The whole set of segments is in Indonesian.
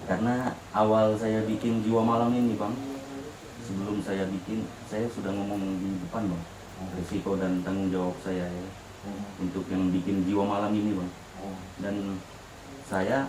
Karena awal saya bikin Jiwa Malam ini Bang, sebelum saya bikin, saya sudah ngomong di depan Bang, risiko dan tanggung jawab saya ya, untuk yang bikin Jiwa Malam ini Bang. Dan saya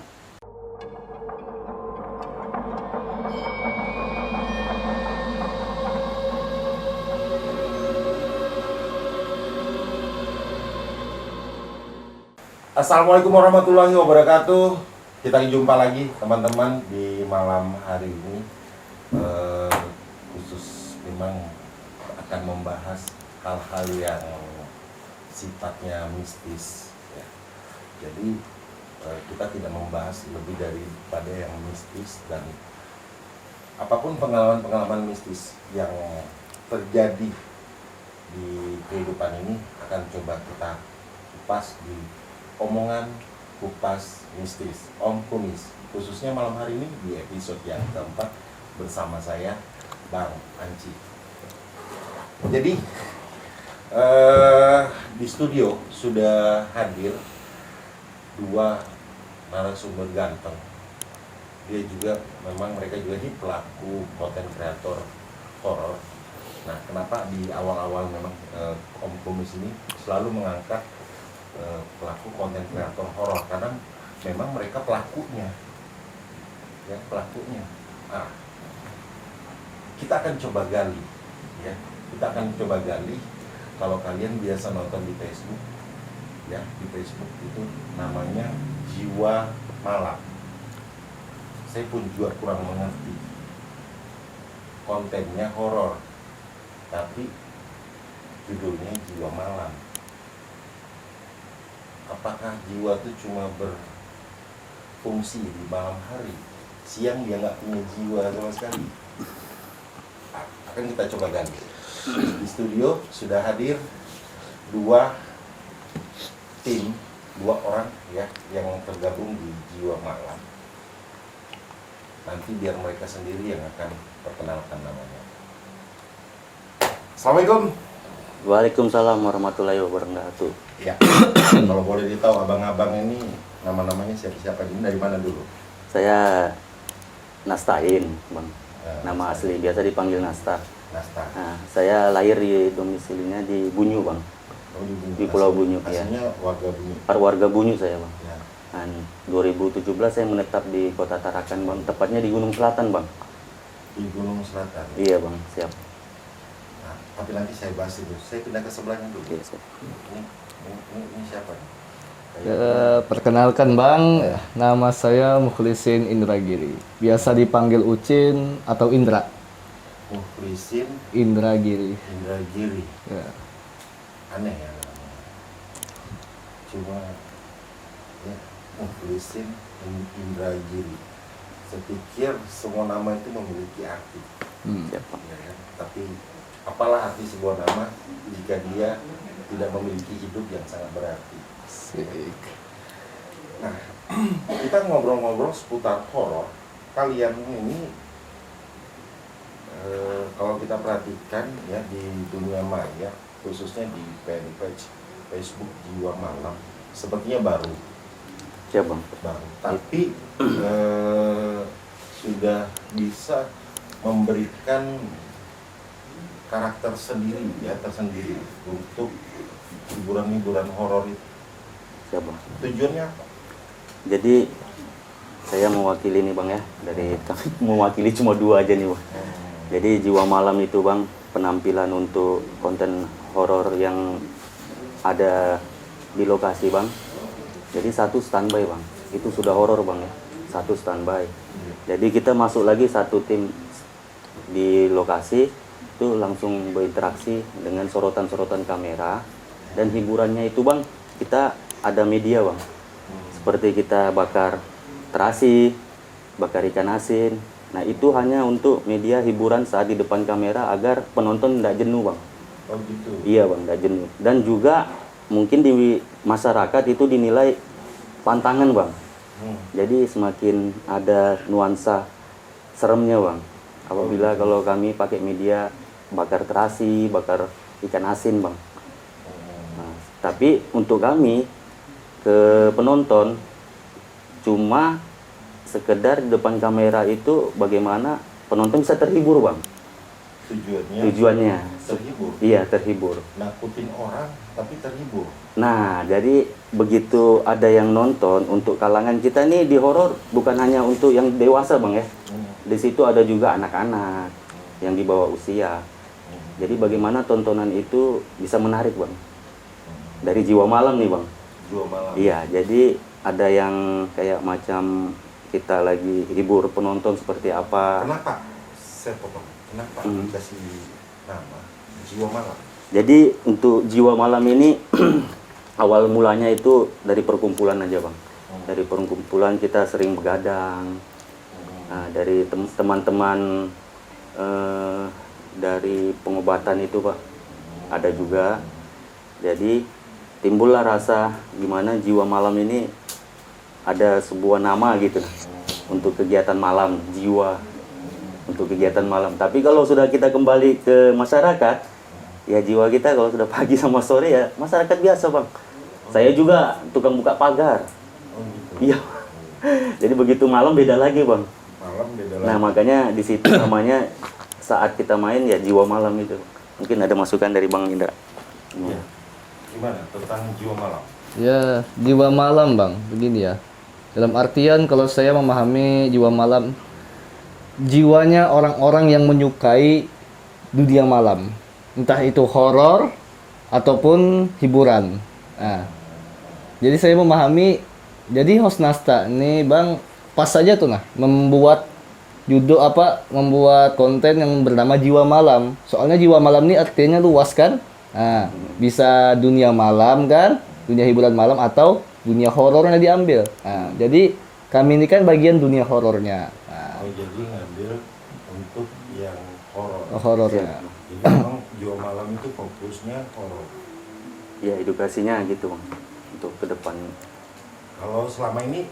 Assalamualaikum warahmatullahi wabarakatuh. Kita jumpa lagi teman-teman di malam hari ini. Khusus memang akan membahas hal-hal yang sifatnya mistis ya. Jadi kita tidak membahas lebih daripada yang mistis, dan apapun pengalaman-pengalaman mistis yang terjadi di kehidupan ini akan coba kita kupas di omongan kupas mistis Om Kumis, khususnya malam hari ini di episode yang keempat bersama saya Bang Anci. Jadi di studio sudah hadir dua narasumber ganteng. Dia juga mereka juga di pelaku konten kreator horor. Nah, kenapa di awal-awal memang Om Kumis ini selalu mengangkat pelaku konten kreator horor, karena memang mereka pelakunya ya, pelakunya. Nah, kita akan coba gali ya, kita akan coba gali. Kalau kalian biasa nonton di Facebook ya, di Facebook itu namanya Jiwa Malam. Saya pun juga kurang mengerti, kontennya horor tapi judulnya Jiwa Malam. Apakah jiwa itu cuma berfungsi di malam hari, siang dia nggak punya jiwa sama sekali? Akan kita coba ganti. Di studio sudah hadir dua tim, dua orang ya, yang tergabung di Jiwa Malam. Nanti biar mereka sendiri yang akan perkenalkan namanya. Assalamualaikum. Waalaikumsalam warahmatullahi wabarakatuh. Ya, kalau boleh ditahu abang-abang ini nama-namanya siapa-siapa, ini dari mana dulu? Saya Nastain Bang, nama Nastain. asli biasa dipanggil Nasta. Nasta. Nah, saya lahir di domisilinya di Bunyu Bang, di Pulau Bunyu ya. Aslinya warga Bunyu. Warga Bunyu saya Bang. Ya. Dan 2017 saya menetap di Kota Tarakan Bang, tepatnya di Gunung Selatan Bang. Di Gunung Selatan. Iya Bang, siap. Nah, tapi nanti saya bahas itu. Saya pindah ke sebelahnya dulu. Iya, siap. Ini siapa nih? Perkenalkan Bang, nama saya Mukhlisin Indragiri. Biasa dipanggil Ucin atau Indra. Mukhlisin Indragiri. Indragiri. Ya. Aneh ya namanya. Cuma ya, Mukhlisin Indragiri. Saya pikir semua nama itu memiliki arti. Siap Bang. Ya, kan? Tapi apalah arti sebuah nama jika dia tidak memiliki hidup yang sangat berarti. Asik. Nah, kita ngobrol-ngobrol seputar horor. Kalian ini kalau kita perhatikan ya di dunia maya, khususnya di fanpage Facebook Jiwa Malam, sepertinya baru. Siap Bang. Baru. Tapi sudah bisa memberikan karakter sendiri ya, tersendiri untuk hiburan-hiburan horor itu. Siap Bang. Tujuannya apa? Jadi saya mewakili nih Bang ya, dari mewakili cuma dua aja nih Bang. Jadi Jiwa Malam itu Bang, penampilan untuk konten horor yang ada di lokasi Bang. Jadi satu standby Bang, itu sudah horor Bang ya, satu standby. Jadi kita masuk lagi satu tim di lokasi, itu langsung berinteraksi dengan sorotan-sorotan kamera. Dan hiburannya itu Bang, kita ada media Bang, seperti kita bakar terasi, bakar ikan asin. Nah itu hanya untuk media hiburan saat di depan kamera agar penonton tidak jenuh Bang. Oh gitu. Iya Bang, tidak jenuh. Dan juga mungkin di masyarakat itu dinilai pantangan Bang. Jadi semakin ada nuansa seremnya Bang. Apabila kalau kami pakai media bakar terasi, bakar ikan asin Bang. Nah, tapi untuk kami ke penonton cuma sekedar di depan kamera itu bagaimana penonton bisa terhibur bang. Tujuannya terhibur. Iya, terhibur. Nakutin orang tapi terhibur. Nah, jadi begitu ada yang nonton, untuk kalangan kita nih di horor bukan hanya untuk yang dewasa bang ya. Di situ ada juga anak-anak yang di bawah usia. Jadi bagaimana tontonan itu bisa menarik bang. Dari Jiwa Malam nih bang. Jiwa Malam. Iya, jadi ada yang kayak macam kita lagi hibur penonton seperti apa. Kenapa? Saya potong. Kenapa dikasih nama Jiwa Malam? Jadi untuk Jiwa Malam ini awal mulanya itu dari perkumpulan aja bang. Dari perkumpulan kita sering begadang. Nah, dari teman-teman dari pengobatan itu pak, ada juga. Jadi timbullah rasa gimana Jiwa Malam ini ada sebuah nama gitu untuk kegiatan malam, jiwa untuk kegiatan malam. Tapi kalau sudah kita kembali ke masyarakat, ya jiwa kita kalau sudah pagi sama sore ya masyarakat biasa bang. Saya juga tukang buka pagar. Iya. Jadi begitu malam beda lagi bang. Malam beda lagi. Nah makanya di situ namanya saat kita main ya Jiwa Malam itu. Mungkin ada masukan dari Bang Indra. Ya. Gimana tentang Jiwa Malam? Ya, jiwa malam bang, begini ya. Dalam artian kalau saya memahami jiwa malam, jiwanya orang-orang yang menyukai dunia malam, entah itu horor ataupun hiburan. Nah, jadi saya memahami, jadi Hosnasta ini bang pas saja tuh membuat membuat konten yang bernama Jiwa Malam. Soalnya jiwa malam ini artinya luas kan. Nah, bisa dunia malam kan, dunia hiburan malam atau dunia horornya diambil. Nah, jadi kami ini kan bagian dunia horornya. Nah, jadi ngambil untuk yang horor. Horornya. Jadi memang Jiwa Malam itu fokusnya horor. Ya edukasinya gitu bang. Untuk ke depan. Kalau selama ini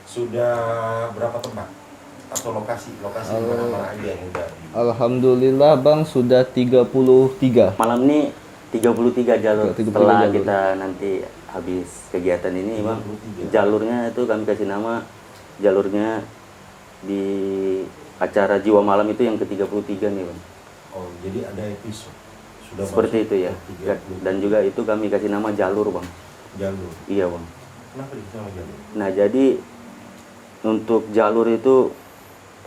sudah berapa tempat atau lokasi mana aja yang udah? Alhamdulillah bang sudah 33. Malam ini 33 jalur. 33 Setelah jalur. kita nanti habis kegiatan ini bang, 33. jalurnya itu kami kasih nama jalurnya di acara Jiwa Malam itu yang ke-33 nih bang. Oh, jadi ada episode. Sudah Seperti masuk itu ya. ke 30 Dan juga itu kami kasih nama jalur bang. jalur. Iya bang. Kenapa dikasih nama jalur? Nah jadi untuk jalur itu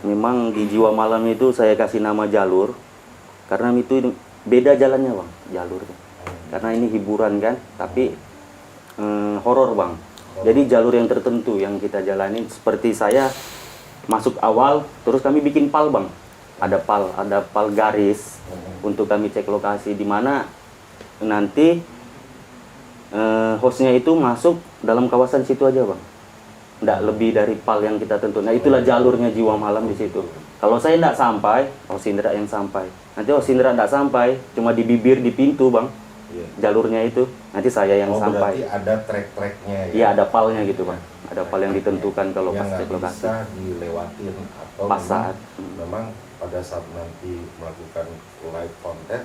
memang di Jiwa Malam itu saya kasih nama jalur karena itu beda jalannya bang, jalur. Karena ini hiburan kan, tapi horor bang. Jadi jalur yang tertentu yang kita jalani seperti saya masuk awal, terus kami bikin pal bang. Ada pal garis untuk kami cek lokasi di mana nanti hostnya itu masuk dalam kawasan situ aja bang. Nggak lebih dari pal yang kita tentu. Nah itulah jalurnya Jiwa Malam di situ. Kalau saya nggak sampai, Host Indra yang sampai. Nanti Host Indra nggak sampai, cuma di bibir, di pintu bang. Iya. Jalurnya itu, nanti saya yang sampai. Berarti ada track-tracknya ya? Iya ada palnya gitu bang. Ada pal yang ditentukan kalau yang pas nggak cek lokasi. bisa dilewatin atau Pas memang- saat. memang pada saat nanti melakukan live konten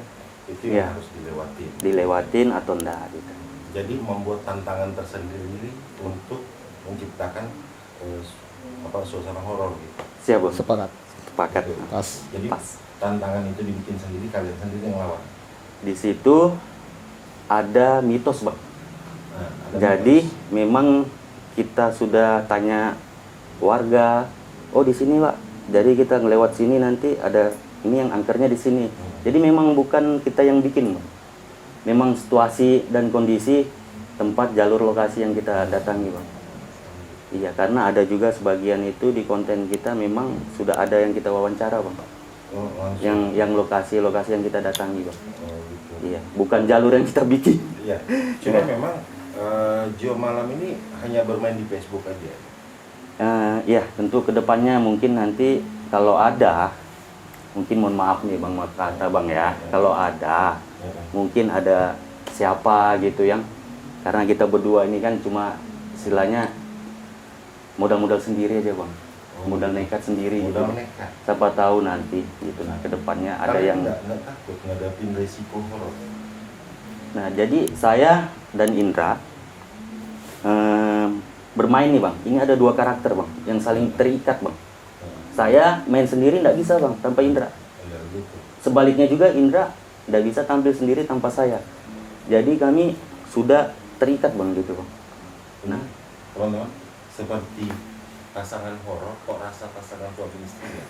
itu Iya. yang harus dilewatin. Dilewatin atau enggak gitu. Jadi membuat tantangan tersendiri untuk menciptakan suasana horor gitu. Siap bos? Sepakat. Sepakat. Pas. Jadi Pas. tantangan itu dibikin sendiri, kalian sendiri yang lawan. Di situ ada mitos bang. Nah, ada Jadi mitos. memang kita sudah tanya warga, oh di sini pak. Jadi kita ngelewat sini nanti ada ini yang angkernya di sini. Jadi memang bukan kita yang bikin, Bang. Memang situasi dan kondisi tempat jalur lokasi yang kita datangi, Bang. Iya, karena ada juga sebagian itu di konten kita memang sudah ada yang kita wawancara, Bang. Oh, langsung. Yang lokasi-lokasi yang kita datangi, Bang. Oh, gitu. Iya, bukan jalur yang kita bikin. Iya. Cuma memang Jiwa Malam ini hanya bermain di Facebook aja. Ya, tentu kedepannya mungkin nanti kalau ada, mungkin mohon maaf nih Bang kata Bang ya, kalau ada, mungkin ada siapa gitu yang, karena kita berdua ini kan cuma istilahnya modal-modal sendiri aja Bang, modal nekat sendiri gitu. Modal nekat. Siapa tahu nanti gitu, nah kedepannya ada Karena yang. nggak takut ngadapin resiko horor. Nah jadi saya dan Indra bermain main nih bang, ini ada dua karakter bang yang saling terikat bang. Saya main sendiri nggak bisa bang tanpa Indra. Ya, gitu. Sebaliknya juga Indra nggak bisa tampil sendiri tanpa saya. Jadi kami sudah terikat bang gitu bang. Nah, teman-teman, seperti pasangan horor, kok rasa pasangan suami istri ya?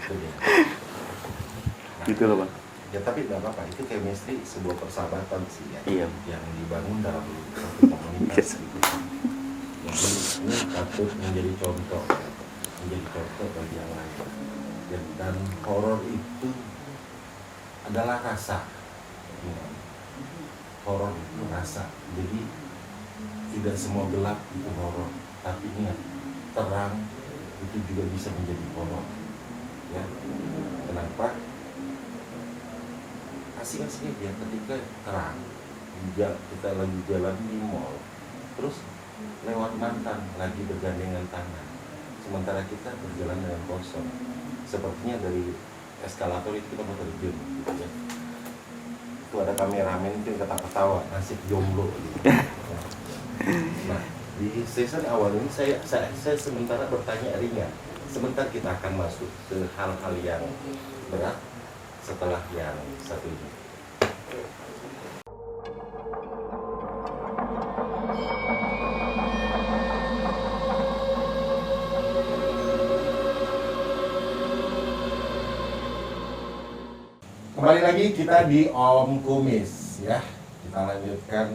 Itu dia. Gitu loh bang. Ya tapi nggak apa-apa, itu chemistry sebuah persahabatan sih ya. Iya. Yang dibangun dalam satu komunitas. Gitu. Jadi ini patut menjadi contoh bagi yang lain. Dan horor itu adalah rasa. Horor itu rasa. Jadi tidak semua gelap itu horor, tapi ingat, terang itu juga bisa menjadi horor. Ya, kenapa? Asing-asing aja ketika terang, juga kita lagi jalan di mall, terus lewat mantan lagi bergandengan tangan, sementara kita berjalan dengan kosong. Sepertinya dari eskalator itu kita mau terjun, gitu ya. Itu ada kameramen itu yang ketawa-ketawa, nasib jomblo gitu. Nah, di season awal ini saya sementara bertanya ringan. Sebentar kita akan masuk ke hal-hal yang berat setelah yang satu ini. Kembali lagi kita di Om Kumis ya. Kita lanjutkan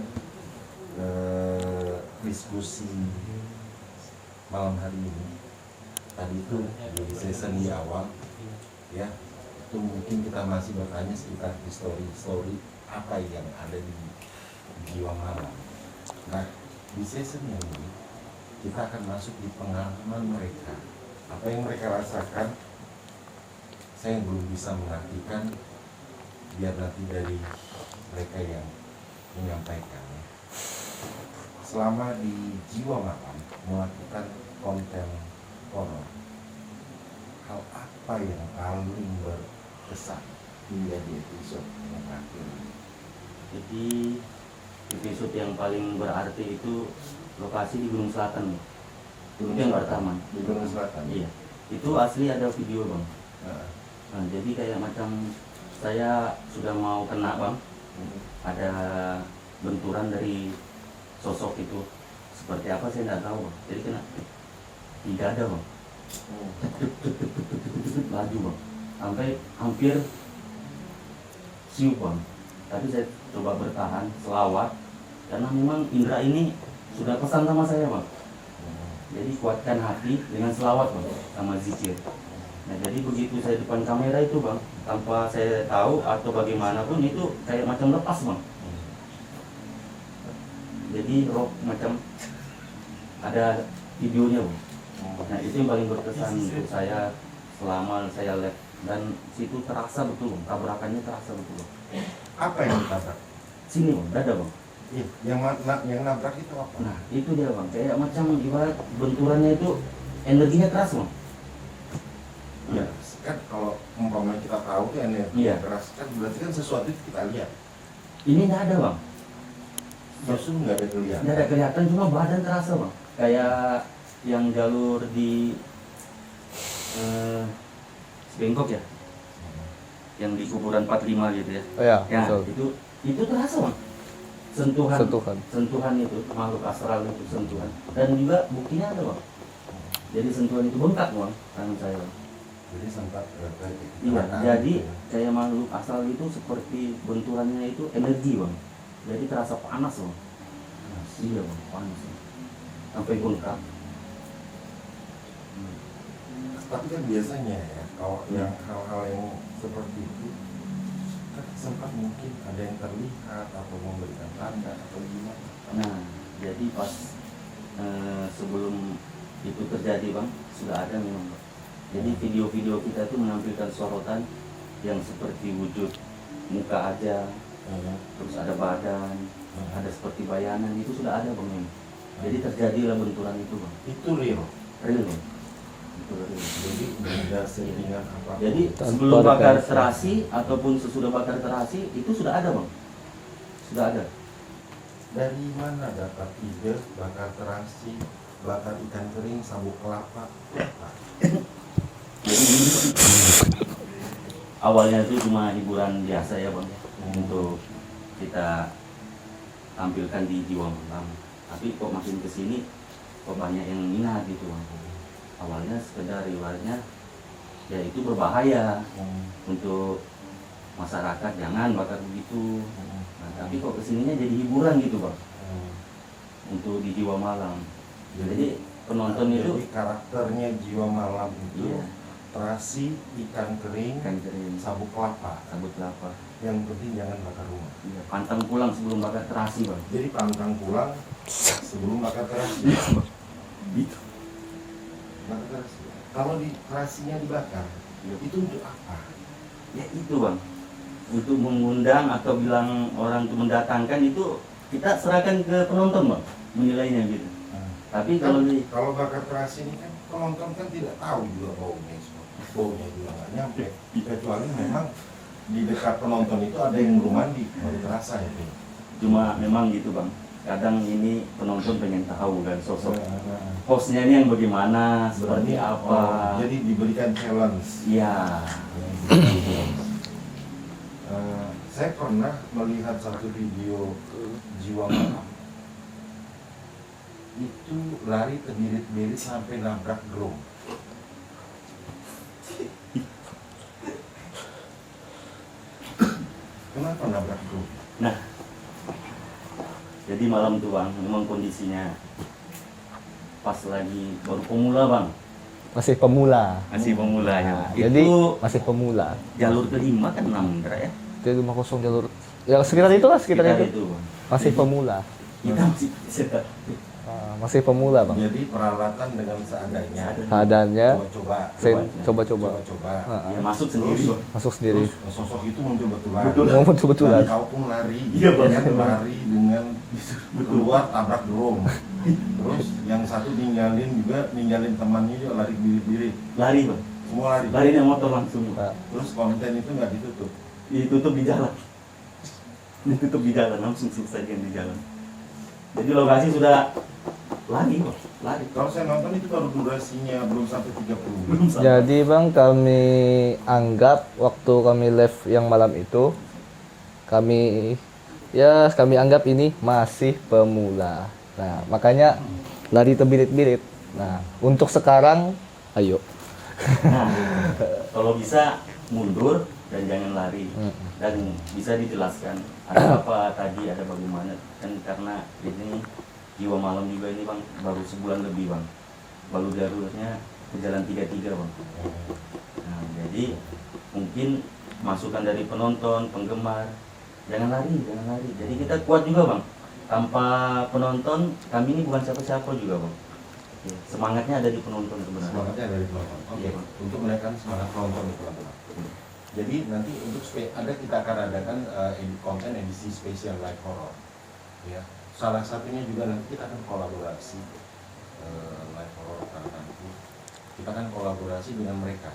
diskusi malam hari ini. Tadi itu di season di awal ya, itu mungkin kita masih bertanya sekitar story apa yang ada di jiwa malam. Nah, di season yang ini kita akan masuk di pengalaman mereka. Apa yang mereka rasakan saya belum bisa mengartikan, biar nanti dari mereka yang menyampaikan. Selama di Jiwa Malam melakukan konten horor, hal apa yang paling berkesan hingga di episode yang terakhir? Jadi episode yang paling berarti itu lokasi di Gunung Selatan bang. Itu yang pertama. Di Gunung Selatan. Iya. Itu asli ada video bang. Nah, Nah, jadi kayak macam saya sudah mau kena bang. Ada benturan dari sosok itu. Seperti apa saya tidak tahu bang. Jadi kena tidak ada bang. Laju bang. Sampai hampir siup bang. Tapi saya coba bertahan, selawat. Karena memang Indra ini sudah pesan sama saya bang. Jadi kuatkan hati dengan selawat bang, sama zikir. Nah jadi begitu saya depan kamera itu bang, tanpa saya tahu atau bagaimanapun itu kayak macam lepas bang. Jadi roh macam ada videonya bang. Nah itu yang paling berkesan untuk saya selama saya lihat, dan situ terasa betul bang, tabrakannya terasa betul bang. apa yang ditabrak? Sini bang, dada bang. Yang nabrak itu apa? Nah itu dia bang, kayak macam ibarat benturannya itu energinya keras bang. Ya, kan kalau umpamanya kita tahu tuh energi Iya. keras kan berarti kan sesuatu itu kita lihat. Ini nggak ada bang, Justru nggak ada kelihatan. nggak ada kelihatan, cuma badan terasa bang. Kayak yang jalur di Bangkok ya, yang di kuburan 45 gitu ya. Oh ya, Ya betul. itu terasa bang. Sentuhan itu makhluk astral itu sentuhan, dan juga buktinya ada bang. Jadi sentuhan itu bengkak bang tangan saya bang. Jadi sempat Iya, jadi kayak makhluk astral itu seperti benturannya itu energi bang. Jadi terasa panas bang. Iya bang, panas bang. Sampai bengkak. Tapi kan biasanya ya, kalau yang hal-hal yang seperti itu kan sempat mungkin ada yang terlihat atau memberikan tanda atau gimana. Nah, jadi pas sebelum itu terjadi bang, sudah ada memang bang. Jadi video-video kita itu menampilkan sorotan yang seperti wujud muka aja, terus ada badan, ada seperti bayangan, itu sudah ada bang memang. Jadi terjadilah benturan itu bang. Itu real. Real bang. Itu real. Jadi beda seiringan apa. Jadi Tanpa sebelum ada bakar kaitan. terasi ataupun sesudah bakar terasi itu sudah ada bang. Sudah ada. Dari mana dapat ide bakar terasi, bakar ikan kering, sabuk kelapa? Awalnya itu cuma hiburan biasa ya bang, untuk kita tampilkan di Jiwa Malam. Tapi kok makin kesini kok banyak yang minat gitu bang. Awalnya sekedar riwayatnya ya itu berbahaya untuk masyarakat, jangan bakar begitu. Nah, tapi kok kesininya jadi hiburan gitu bang, untuk di Jiwa Malam. Jadi penonton itu Jadi karakternya Jiwa Malam itu iya, terasi, ikan kering, ikan kering, sabuk kelapa. sabut kelapa. Yang penting jangan bakar rumah. Iya, pantang pulang sebelum bakar terasi bang. Jadi pantang pulang sebelum bakar terasi. Gitu. Bakar terasi. Kalau di terasinya dibakar, Iya. itu untuk apa? Ya itu bang, untuk mengundang atau bilang orang untuk mendatangkan itu kita serahkan ke penonton bang, menilainya gitu. Tapi kalau di Kalau bakar terasi ini kan penonton kan tidak tahu juga baunya, baunya juga nggak nyampe. Kecuali memang di dekat penonton itu ada yang belum mandi, baru terasa itu. cuma memang gitu bang, kadang ini penonton pengen tahu kan sosok hostnya ini yang bagaimana, seperti apa. Oh, jadi diberikan challenge. Iya. Saya pernah melihat satu video Jiwa Malam. Itu lari terbirit-birit sampai nabrak drum. Kenapa nabrak drum? Nah, jadi malam tuh bang, memang kondisinya pas lagi baru pemula bang, Masih pemula. masih pemula ya. Nah, jadi Itu masih pemula. jalur kelima kan 6 ya. Itu 50 jalur. Ya sekitar itulah, sekitar Sekitar itu. Bang. Masih pemula. Kita masih bisa Masih pemula, Bang. Jadi peralatan dengan seadanya. Keadaannya Coba-coba. saya coba-coba Coba-coba. ya, masuk sendiri bang. masuk sendiri. Terus sosok itu muncul betulan. Mau betul-betulan. Dan kau pun lari. Iya, Bang. Kan lari dengan keluar tabrak drum. Terus yang satu ninggalin temannya juga lari birit-birit. Lari bang, Semua lari. larinya motor langsung. Nah, Terus konten itu nggak ditutup. Ditutup di jalan, ditutup di jalan, langsung selesai di jalan. Jadi lokasi sudah lari bang, lari. Kalau saya nonton itu baru durasinya belum sampai 30 menit. Belum sampai. Jadi Bang, kami anggap waktu kami live yang malam itu kami anggap ini masih pemula. Nah, makanya lari terbirit-birit. Nah, untuk sekarang ayo. Nah, kalau bisa mundur dan jangan lari, dan bisa dijelaskan ada apa tadi, ada bagaimana, kan karena ini Jiwa Malam juga ini bang baru sebulan lebih bang, baru jalurnya ke jalan 33 bang. Nah, jadi mungkin masukan dari penonton, penggemar, jangan lari, jangan lari. Jadi kita kuat juga bang. Tanpa penonton, kami ini bukan siapa-siapa juga bang. Ya, semangatnya ada di penonton sebenarnya. Semangatnya dari penonton. Oke. Iya, Bang. Untuk menaikkan semangat penonton itu teman-teman. Jadi nanti untuk kita akan adakan konten edisi spesial live horror. Ya. Salah satunya juga nanti kita akan kolaborasi live horror nanti. Kita akan kolaborasi dengan mereka.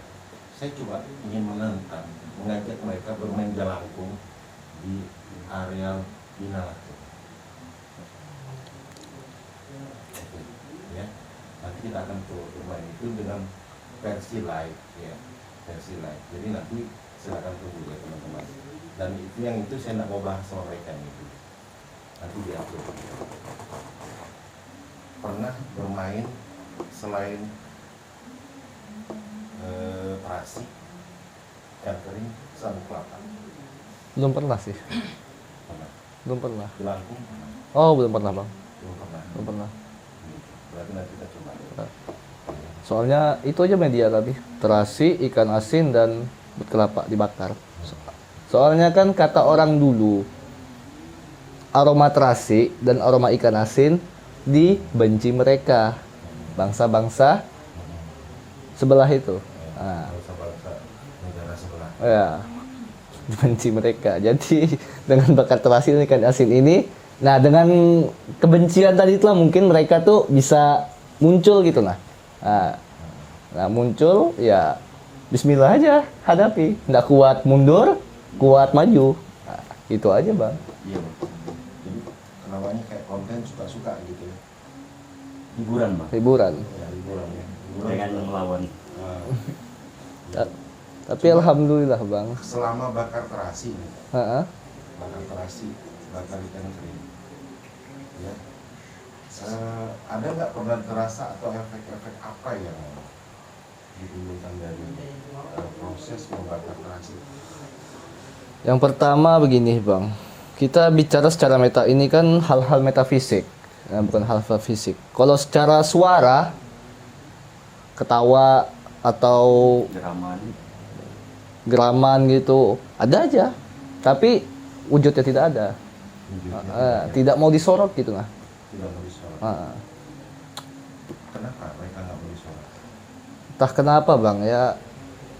Saya coba ingin menantang, mengajak mereka bermain jelangkung di areal Binalato. Ya, nanti kita akan bermain itu dengan versi live, ya, versi live. Jadi nanti silakan tunggu ya teman-teman. Dan itu saya tidak mau bahas sama mereka itu. Nanti diupload. Pernah bermain selain terasi, ikan kering, sabuk kelapa? Belum pernah sih. Pernah. Belum pernah. Jelangkung? Pernah. Oh, belum pernah, Bang. Belum pernah. Belum pernah. Berarti nanti kita coba. Soalnya itu aja media tadi. Terasi, ikan asin, dan kelapa dibakar. Soalnya kan kata orang dulu, aroma terasi dan aroma ikan asin dibenci mereka. Bangsa-bangsa sebelah itu. Nah, Bangsa-bangsa negara sebelah. ya, dibenci mereka. Jadi dengan bakar terasi dan ikan asin ini, nah dengan kebencian tadi itulah mungkin mereka tuh bisa muncul gitu nah. Nah muncul ya Bismillah aja hadapi. Nggak kuat mundur, kuat maju. Nah, itu aja bang. Iya bang. Jadi namanya kayak konten suka-suka gitu ya. Hiburan bang. hiburan. Ya, hiburan ya. Hiburan Dengan juga. melawan. Nah, Ta- Tapi Cuma- alhamdulillah bang. selama bakar terasi nih, Ha-ha. bakar terasi, bakar ikan kering, ya, ada nggak pernah terasa atau efek-efek apa yang ditimbulkan dari proses membakar terasi? Yang pertama begini bang, kita bicara secara meta ini kan hal-hal metafisik, bukan hal-hal fisik. Kalau secara suara, ketawa atau Geraman. geraman gitu ada aja, tapi wujudnya tidak ada. Wujudnya Tidak mau disorot gitu nah. tidak mau disorot. Ah. Kenapa mereka nggak mau disorot? Entah kenapa bang ya.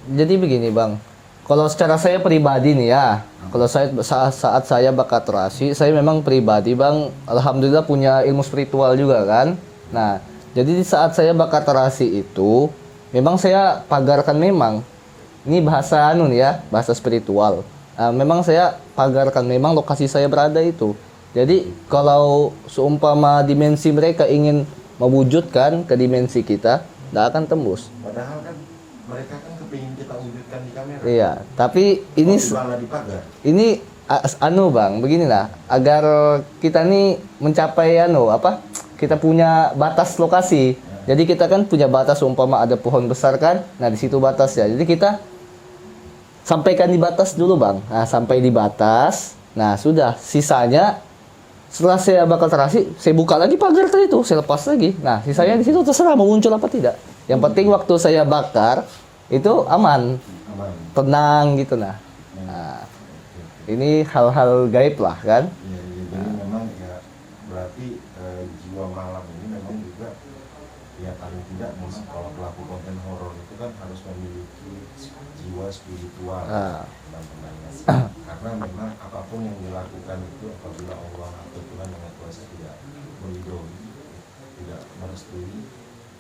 Jadi begini bang, kalau secara saya pribadi nih ya, kalau saya saat saya bakar terasi, saya memang pribadi bang, alhamdulillah punya ilmu spiritual juga kan. Nah, jadi di saat saya bakar terasi itu, memang saya pagarkan memang, ini bahasa anu nih ya, bahasa spiritual. Memang saya pagarkan memang lokasi saya berada itu. Jadi kalau seumpama dimensi mereka ingin mewujudkan ke dimensi kita, tidak akan tembus. Padahal kan mereka kan kepingin kita wujudkan di kamera. Iya, tapi ini Malah di pagar. ini anu bang, beginilah agar kita nih mencapai anu apa? Kita punya batas lokasi. Jadi kita kan punya batas umpama ada pohon besar kan, nah di situ batasnya. Jadi kita sampaikan di batas dulu bang. Nah sampai di batas, nah sudah sisanya setelah saya bakal terasi, saya buka lagi pagar tadi itu, saya lepas lagi. Nah sisanya di situ terserah mau muncul apa tidak. Yang penting waktu saya bakar itu aman, Aman. tenang gitu nah. Nah, ini hal-hal gaib lah kan. Ya, jadi memang ya berarti jiwa malam ini memang juga ya paling tidak memang kalau pelaku konten horor itu kan harus memiliki jiwa spiritual teman-teman. Karena memang apapun yang dilakukan itu apabila Allah atau Tuhan yang Maha Kuasa tidak meridhoi, tidak merestui,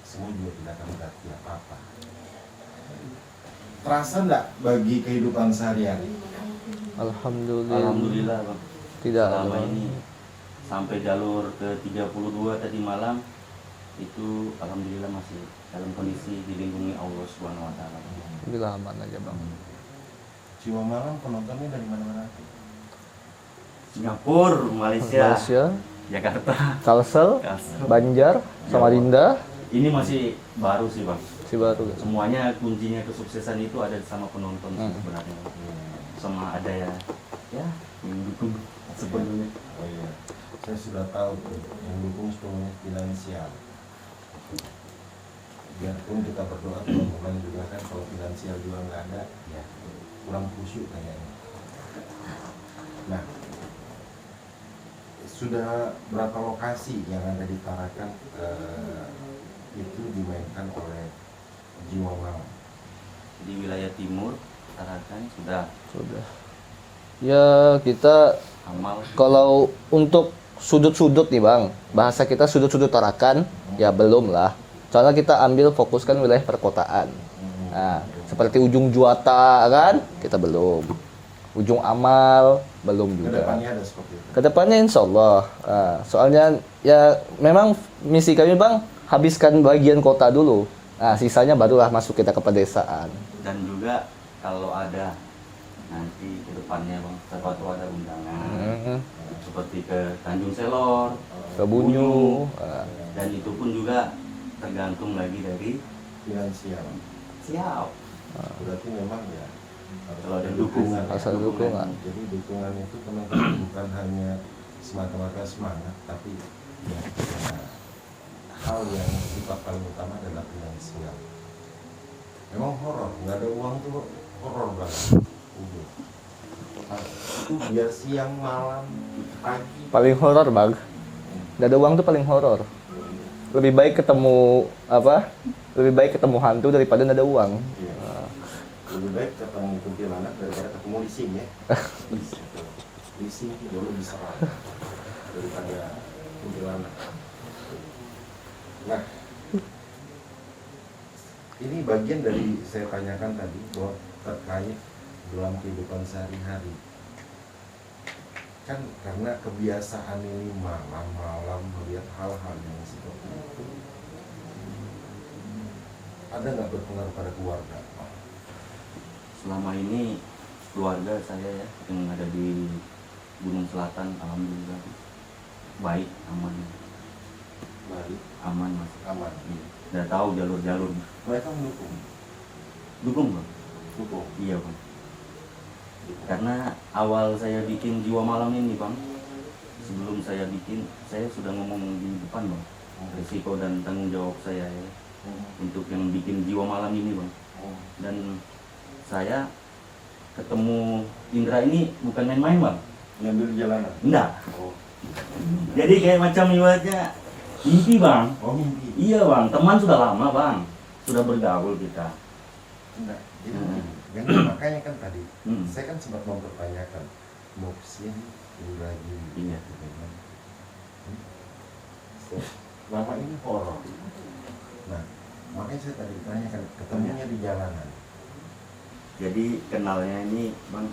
semua juga tidak akan berarti apa-apa. Terasa enggak bagi kehidupan sehari-hari? Alhamdulillah. Alhamdulillah bang. Tidak. Selama ini sampai jalur ke 32 tadi malam itu alhamdulillah masih dalam kondisi dilindungi Allah Subhanahu wa taala. Alhamdulillah aman aja bang. Jiwa malam penontonnya dari mana-mana. Singapura, Malaysia, Malaysia, Jakarta. Kalsel, Kalsel. Banjar, Samarinda, Ini masih baru sih bang. si baru. Semuanya kuncinya kesuksesan itu ada sama penonton sih Hmm. sebenarnya. Sama ada ya yang mendukung sepenuhnya. Oh iya, saya sudah tahu tuh yang dukung sepenuhnya finansial. Biarpun kita berdoa teman-teman juga kan kalau finansial juga nggak ada, ya kurang khusyuk kayaknya. Nah, sudah berapa lokasi yang ada di Tarakan itu dimainkan oleh Jiwa Malam? Di wilayah timur Tarakan sudah Sudah. Ya kita amal. kalau untuk sudut-sudut nih bang, bahasa kita sudut-sudut Tarakan, ya belum lah. Soalnya kita ambil fokuskan wilayah perkotaan. Nah, seperti ujung Juwata kan, kita belum. Ujung Amal belum juga. Kedepannya ada seperti itu. Kedepannya insya Allah. Nah, soalnya ya memang misi kami bang, habiskan bagian kota dulu. Nah, sisanya barulah masuk kita ke pedesaan. Dan juga kalau ada nanti ke depannya bang, terpatu ada undangan seperti ke Tanjung Selor, Ke Bunyu. dan itu pun juga tergantung lagi dari Finansial. siap. Berarti memang ya Kalau ada dukungan, Harus ada dukungan. Jadi dukungan itu teman-teman bukan hanya semata-mata semangat, tapi ya, hal yang sifat paling utama adalah finansial. Memang horor, nggak ada uang tuh horor banget. Itu biar siang, malam, pagi. Paling horor bang. Gak ada uang tuh paling horor. Lebih baik ketemu apa? Lebih baik ketemu hantu daripada nggak ada uang. Iya. Lebih baik ketemu kuntilanak daripada ketemu leasing ya. Leasing itu jauh lebih serem daripada kuntilanak. Nah, ini bagian dari saya tanyakan tadi bahwa terkait dalam kehidupan sehari-hari. kan karena kebiasaan ini malam-malam melihat hal-hal yang seperti itu, ada nggak berpengaruh pada keluarga? Selama ini keluarga saya ya yang ada di Gunung Selatan alhamdulillah baik, aman. Baik, Aman Mas. aman. Iya. Udah tahu jalur-jalur. Mereka mendukung. Dukung Bang. Dukung. Iya Bang. Karena awal saya bikin Jiwa Malam ini Bang, sebelum saya bikin, saya sudah ngomong di depan Bang, risiko dan tanggung jawab saya ya, untuk yang bikin Jiwa Malam ini Bang. Dan saya ketemu Indra ini bukan main-main Bang. Ngambil jalanan. Enggak. Oh. Jadi kayak macam ibaratnya mimpi Bang. Oh, mimpi. Iya Bang, teman sudah lama Bang, sudah bergaul kita. Enggak. Jadi Hmm. makanya kan tadi Hmm. saya kan sempat mempertanyakan Muhsin Indragiri. Iya. Gitu kan. Selama ini horor. Nah, makanya saya tadi tanyakan ketemunya di jalanan. Jadi kenalnya ini Bang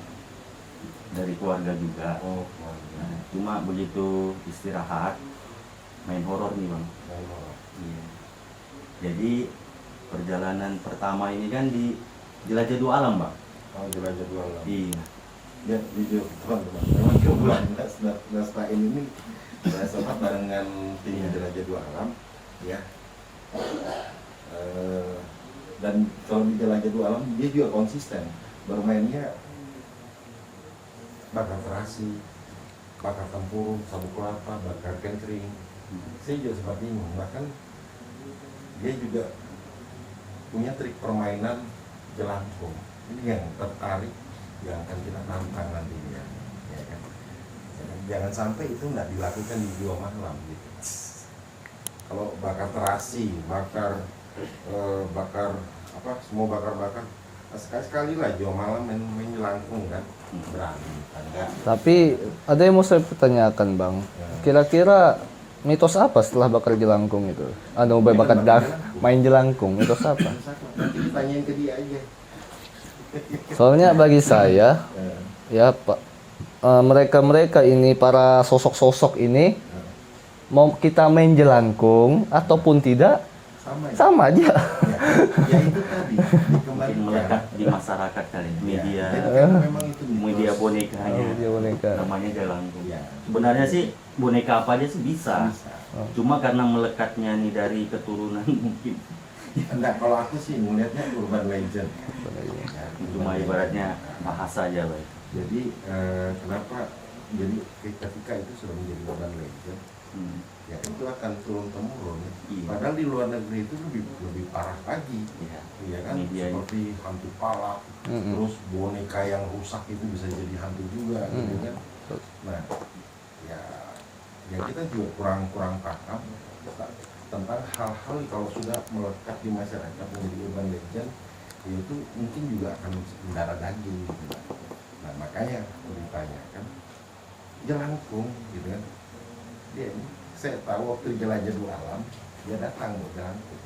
dari keluarga juga. Oh, Nah, cuma begitu istirahat main horor nih Bang. horor. Iya. Jadi perjalanan pertama ini kan di Jelajah Dua Alam Bang. Kalau jelajah dua alam. Iya. Ya, jujur teman-teman. Memang kebetulan Nastain ini saya sempat barengan tim jelajah dua alam, ya. Dan kalau di jelajah dua alam dia juga konsisten bermainnya bakar terasi, bakar tempurung, sabuk kelapa, bakar kentring. Saya juga sempat bingung, bahkan dia juga punya trik permainan jelangkung. Ini yang tertarik, yang akan kita tantang nantinya, ya kan? Jangan sampai itu nggak dilakukan di Jiwa Malam gitu. Kalau bakar terasi, bakar apa, semua bakar-bakar, sekali-sekali lah Jiwa Malam main jelangkung kan, berani kan enggak? Tapi ada yang mau saya pertanyakan Bang. Kira-kira mitos apa setelah bakar jelangkung itu? Ada mau bakar main jelangkung, mitos apa? Nanti ditanyain ke dia aja. Soalnya bagi saya, ya Pak, mereka-mereka ini para sosok-sosok ini mau kita main jelangkung ataupun tidak Sama ya? sama aja. Ya itu tadi Mungkin dikembalikan. melekat di masyarakat kali media. Ya, jadi kan memang itu mitos. Media bonekanya. Dia boneka. Namanya jelangkung. Ya, Sebenarnya sih boneka apa aja sih bisa. bisa. Cuma karena melekatnya nih dari keturunan mungkin. Enggak, kalau aku sih melihatnya urban legend. Ya, Cuma ibaratnya bahasa aja baik. Jadi kenapa? Jadi ketika itu sudah menjadi urban legend, ya itu akan turun temurun. Iya. Padahal di luar negeri itu lebih parah lagi, Iya. ya kan? Media Seperti hantu palak, terus boneka yang rusak itu bisa jadi hantu juga, gitu kan? Nah, ya kita juga kurang paham tentang hal-hal kalau sudah melekat di masyarakat menjadi urban legend, itu mungkin juga akan mendarah daging gitu. Nah makanya aku ditanyakan jelangkung gitu kan, dia ini saya tahu waktu jelajah dua alam dia datang buat jelangkung.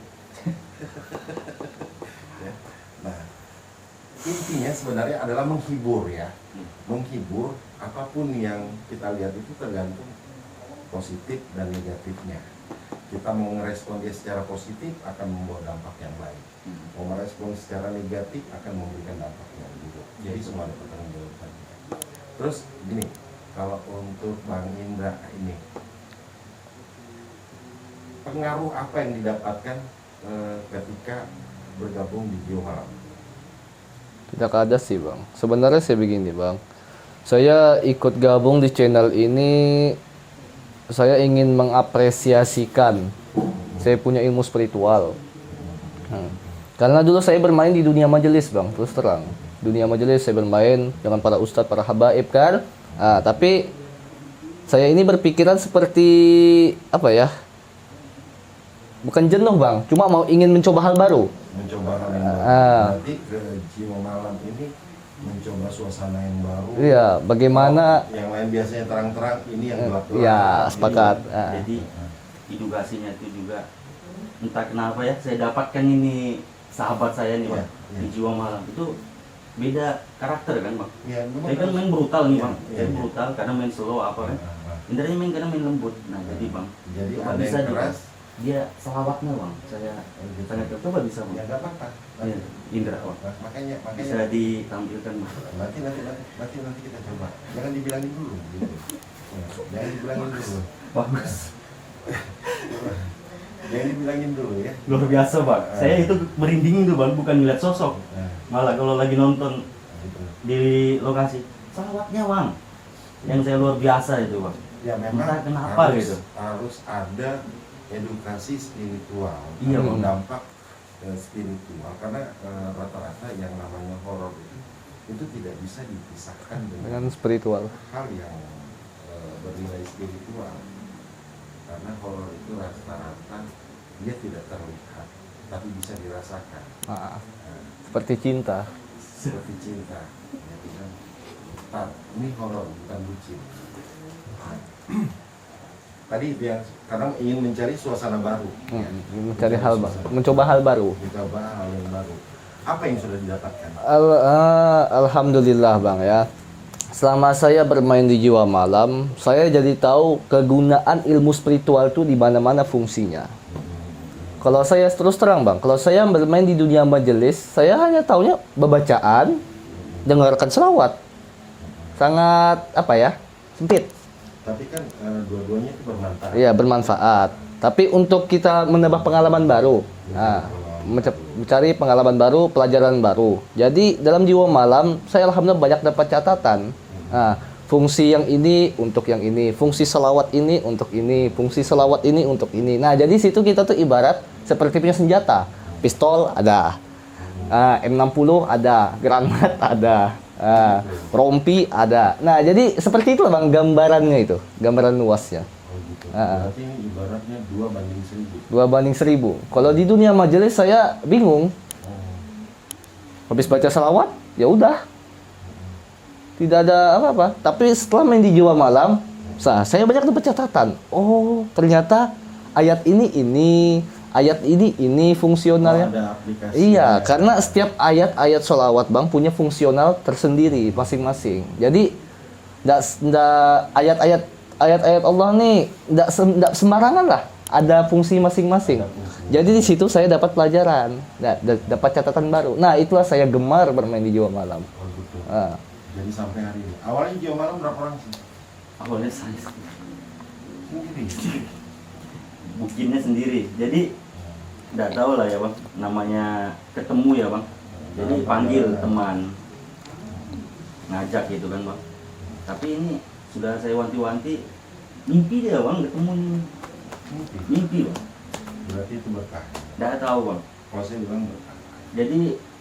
Ya. Nah intinya sebenarnya adalah menghibur ya, menghibur. Apapun yang kita lihat itu tergantung positif dan negatifnya. Kita mau merespon dia secara positif akan membawa dampak yang baik. Mau merespon secara negatif akan memberikan dampak yang buruk. Jadi semua ada pertanggungjawaban. Terus gini, kalau untuk Bang Indra ini, pengaruh apa yang didapatkan ketika bergabung di Jiwa Malam? Tidak ada sih Bang. Sebenarnya saya begini Bang. Saya ikut gabung di channel ini, saya ingin mengapresiasikan saya punya ilmu spiritual. Karena dulu saya bermain di dunia majelis Bang, terus terang. Dunia majelis saya bermain dengan para ustadz, para habaib kan. Tapi saya ini berpikiran seperti apa ya? Bukan jenuh Bang, cuma mau ingin mencoba hal baru. Mencoba hal yang baru. Nanti ke Jiwa Malam ini mencoba suasana yang baru. Iya, bagaimana? Yang lain biasanya terang-terang, ini yang gelap-gelap. Ya, sepakat. Jadi edukasinya itu juga entah kenapa ya saya dapatkan ini sahabat saya nih Pak Iya. di Jiwa Malam itu beda karakter kan bang. Ya, memang Saya kan harus- main brutal nih bang, Iya, saya iya. brutal karena main slow apa kan. Indranya main kadang main lembut. Nah jadi bang, Jadi coba ada bisa yang di- keras, dia selawatnya bang, saya gitu. sangat coba bisa ya bang. nggak apa-apa. Iya, Indra bang, Nah, makanya bisa ditampilkan bang. nanti kita coba. Jangan dibilangin dulu. Gitu. Ya, jangan dibilangin dulu. Bagus, Jangan dibilangin dulu ya. luar biasa bang. Saya itu merinding itu bang, bukan ngeliat sosok, Nah, malah kalau lagi nonton gitu. di lokasi selawatnya bang, yang saya luar biasa itu bang. Ya memang Entah kenapa harus, gitu. harus ada edukasi spiritual. Iya, Ada Bang. dampak spiritual karena rata-rata yang namanya horor itu tidak bisa dipisahkan Dengan dengan spiritual. hal yang bernilai spiritual. Karena horor itu rata-rata dia tidak terlihat tapi bisa dirasakan. Ah, Nah, seperti cinta. seperti cinta. Ya, kan? Tar, ini horor bukan bucin. Tadi dia karena ingin mencari suasana baru, ya. Mencari hal mencoba hal baru. Mencoba hal yang baru. Apa yang sudah didapatkan? Alhamdulillah bang ya. Selama saya bermain di Jiwa Malam, saya jadi tahu kegunaan ilmu spiritual itu di mana-mana fungsinya. Kalau saya terus terang bang, kalau saya bermain di dunia majelis, saya hanya taunya bacaan, dengarkan selawat. Sangat apa ya, sempit. Tapi kan dua-duanya itu bermanfaat. Iya bermanfaat. Tapi untuk kita menambah pengalaman baru, nah, mencari pengalaman baru, pelajaran baru. Jadi dalam Jiwa Malam, saya alhamdulillah banyak dapat catatan. Nah, fungsi yang ini untuk yang ini, fungsi selawat ini untuk ini, fungsi selawat ini untuk ini. Nah, jadi situ kita tuh ibarat seperti punya senjata. Pistol ada, M60 ada, granat ada, rompi ada. Nah, jadi seperti itu bang gambarannya itu, gambaran luasnya. Oh, gitu. Berarti ini ibaratnya 2:1000. 2:1000. Kalau di dunia majelis saya bingung. Habis baca selawat, ya udah. Tidak ada apa-apa. Tapi setelah main di Jiwa Malam, saya banyak dapat catatan. Oh, ternyata ayat ini, ayat ini fungsionalnya. Ada aplikasi. Iya, karena setiap ayat-ayat sholawat bang punya fungsional tersendiri masing-masing. Jadi, ayat-ayat Allah nih nggak sembarangan lah. Ada fungsi masing-masing. Jadi di situ saya dapat pelajaran, dapat catatan baru. Nah, itulah saya gemar bermain di Jiwa Malam. Oh, gitu. Ah. Jadi sampai hari ini. Awalnya Jiwa Malam berapa orang sih? Awalnya saya Sendiri. bikinnya sendiri. Jadi nggak tahu lah ya bang, namanya ketemu ya bang. Jadi panggil teman, ngajak gitu kan bang. Tapi ini sudah saya wanti-wanti, mimpi dia bang, ketemu ini. Mimpi bang, Berarti itu berkah. nggak tahu bang. Kalau saya bilang berkah. Jadi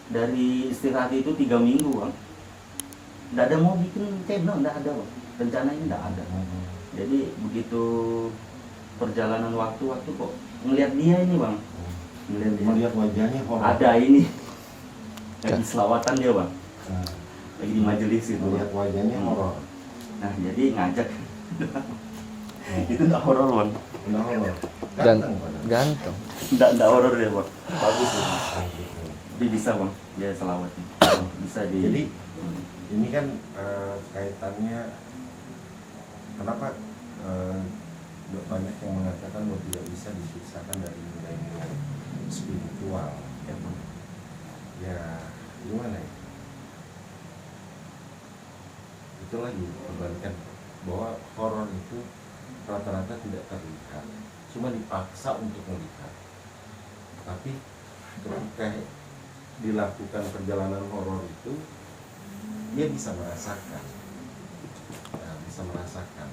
dari istirahat itu 3 minggu bang, nggak ada mau bikin channel, nggak ada bang. Rencananya nggak ada. Jadi begitu perjalanan waktu kok ngelihat dia ini bang, ngelihat dia. Melihat wajahnya horor. Ada ini lagi selawatan dia bang, Nah, lagi di majelis gitu bang. melihat wajahnya horor. Nah jadi ngajak itu nggak horor bang, Udah horor. Dan Ganteng padahal. ganteng. nggak horor dia bang, Bagus ya. dia bisa bang, dia selawatnya bisa di. Jadi ini kan kaitannya kenapa banyak yang mengatakan bahwa tidak bisa dipisahkan dari nilai-nilai spiritual. Ya, Bang. Ya gimana ya? Itu lagi kembalikan bahwa horor itu rata-rata tidak terlihat, cuma dipaksa untuk melihat. Tapi ketika dilakukan perjalanan horor itu, dia bisa merasakan, ya, bisa merasakan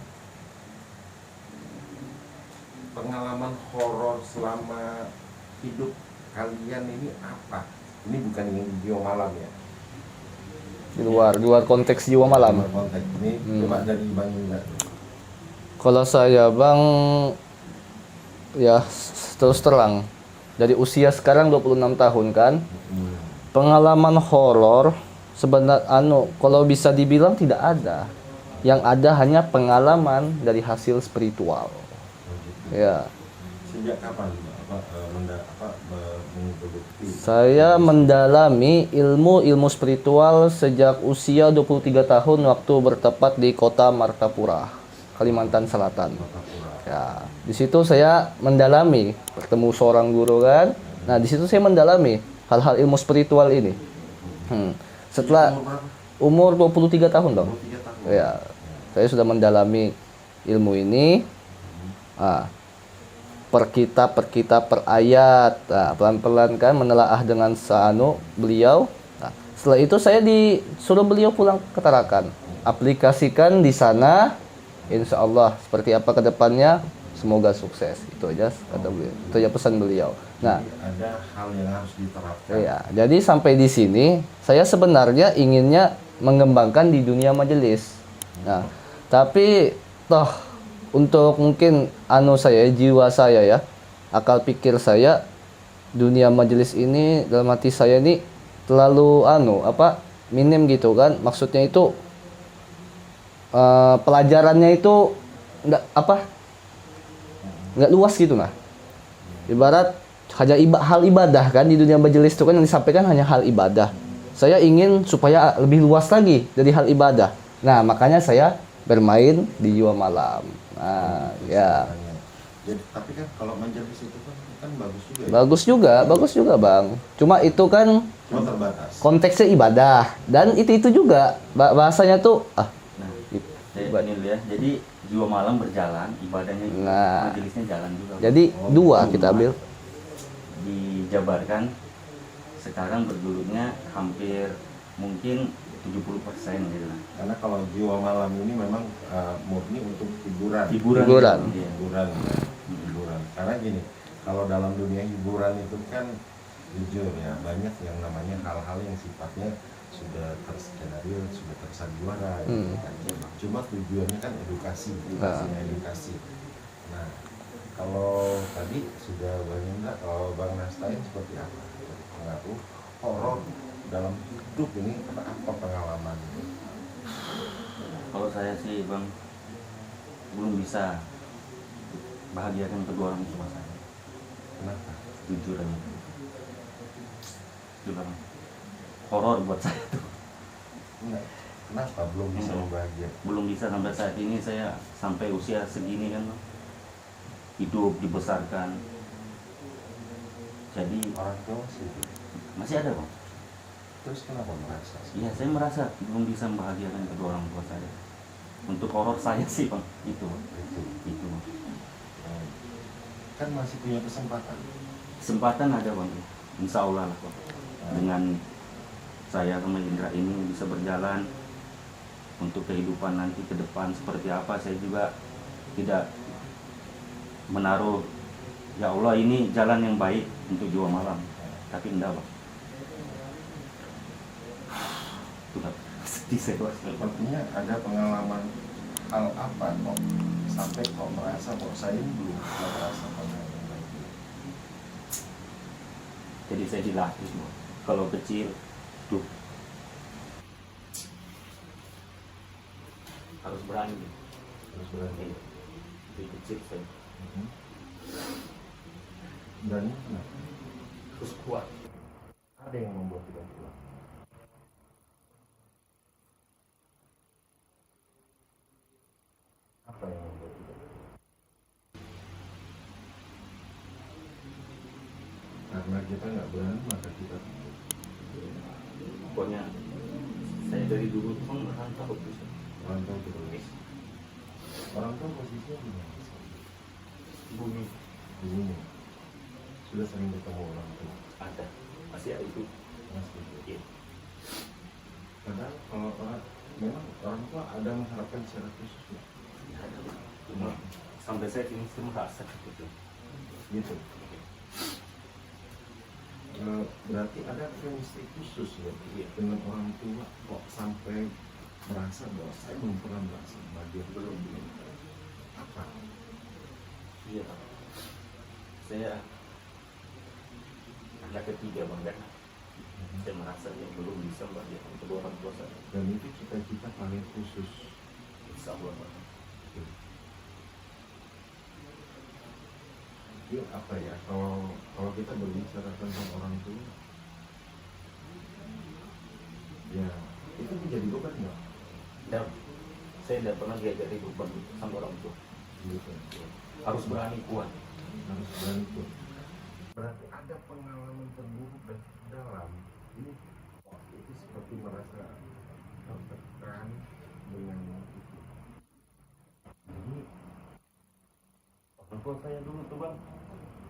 pengalaman horor selama hidup kalian ini apa? Ini bukan yang di Jiwa Malam ya. Di luar konteks Jiwa Malam. Luar konteks. Ini coba dari Bang Indra. Kalau saya bang, ya terus terang, dari usia sekarang 26 tahun kan, pengalaman horor sebenarnya kalau bisa dibilang tidak ada. Yang ada hanya pengalaman dari hasil spiritual. Ya, Sejak kapan? Bang? menggeluti? Saya mendalami ilmu spiritual sejak usia 23 tahun waktu bertepat di kota Martapura, Kalimantan Selatan. Ya, di situ saya mendalami, bertemu seorang guru kan. Nah, di situ saya mendalami hal-hal ilmu spiritual ini. Setelah umur 23 tahun, Bang. 23 tahun. Ya, saya sudah mendalami ilmu ini. Per kitab, per ayat. Nah, pelan-pelan kan menelaah dengan beliau. Nah, setelah itu saya disuruh beliau pulang ke Tarakan. Aplikasikan di sana. Insya Allah seperti apa ke depannya, semoga sukses. Itu aja kata beliau. Itu aja pesan beliau. Nah, ada hal yang harus diterapkan. iya, jadi sampai di sini saya sebenarnya inginnya mengembangkan di dunia majelis. Nah, tapi toh untuk mungkin jiwa saya ya, akal pikir saya, dunia majelis ini dalam hati saya ini terlalu minim gitu kan. Maksudnya itu pelajarannya itu nggak luas gitu nah. Ibarat hanya hal ibadah kan, di dunia majelis itu kan yang disampaikan hanya hal ibadah. Saya ingin supaya lebih luas lagi dari hal ibadah. Nah, makanya saya bermain di jiwa malam. Nah, ya. Jadi, tapi kan kalau majelis itu kan bagus juga ya? Bagus juga Bang. Cuma itu kan Cuma terbatas. konteksnya ibadah, dan itu juga bahasanya tuh Ini dulu ya. Jadi jiwa malam berjalan, ibadahnya majelisnya jalan juga. Jadi dua kita ambil. Dijabarkan sekarang bergulirnya hampir mungkin 70% gitu lah. Karena kalau jiwa malam ini memang murni untuk hiburan. Hiburan. Iya. Hiburan. Karena gini, kalau dalam dunia hiburan itu kan jujur ya, banyak yang namanya hal-hal yang sifatnya sudah terskenario, sudah tersandiwara gitu kan. Cuma tujuannya kan edukasi. Nah, kalau tadi sudah Bang Indra, kalau Bang Nastain seperti apa pengaruh horor dalam hidup ini, apa pengalaman? Kalau saya sih Bang, belum bisa bahagiakan kedua orang tua saya. Kenapa? Jujur aja. Itu Bang, horor buat saya tuh. Enggak. Kenapa belum bisa membahagiakan? Belum bisa sampai saat ini, saya sampai usia segini kan Bang, hidup dibesarkan. Jadi Orang tua masih ada Bang. terus kenapa merasa? Iya, saya merasa belum bisa membahagiakan kedua orang tua saya. Untuk horor saya sih Bang, itu Bang. Kan masih punya kesempatan. Kesempatan ada Bang, insya Allah lah Bang. Dengan saya sama Indra ini bisa berjalan untuk kehidupan nanti ke depan seperti apa, saya juga tidak menaruh ya Allah ini jalan yang baik untuk jiwa malam, tapi enggak Bang. Sudah sedih saya Bang. Sepertinya ada pengalaman hal apa kok sampai kok merasa kok saya ini belum merasa pengalaman lagi. Jadi saya dilatih Bang. Kalau kecil tuh harus berani. Terus berani. Dari kecil saya Berani kenapa? terus kuat. Ada yang membuat tidak kuat. Apa yang membuat tidak kuat? Karena kita nggak berani maka kita Pokoknya saya dari dulu tuh kan merantau terus. orang tua terus. Orang tua posisinya di mana? Bumi Di sini. Sudah sering ketemu orang tua. ada, masih ada itu. Masih. Iya. Padahal kalau memang orang tua ada mengharapkan secara khusus ya. Ada. Cuma sampai saya ini saya merasa gitu. Gitu. Berarti ada chemistry khusus ya dengan orang tua kok sampai merasa bahwa saya belum pernah merasa bagian belum apa? Iya. Saya anak ketiga Bang, dan saya merasa ya belum bisa membahagiakan kedua orang tua saya. Dan itu cita-cita paling khusus. Insya Allah Bang. Itu apa ya, kalau kita berbicara tentang orang tua, ya itu menjadi beban nggak? Dan saya tidak pernah diajari beban sama orang tua. Gitu. Harus berani kuat. Harus bantu. Berarti ada pengalaman terburuk dan dalam ini, waktu itu seperti merasa tertekan dengan itu. Ini Orang tua saya dulu tuh bang,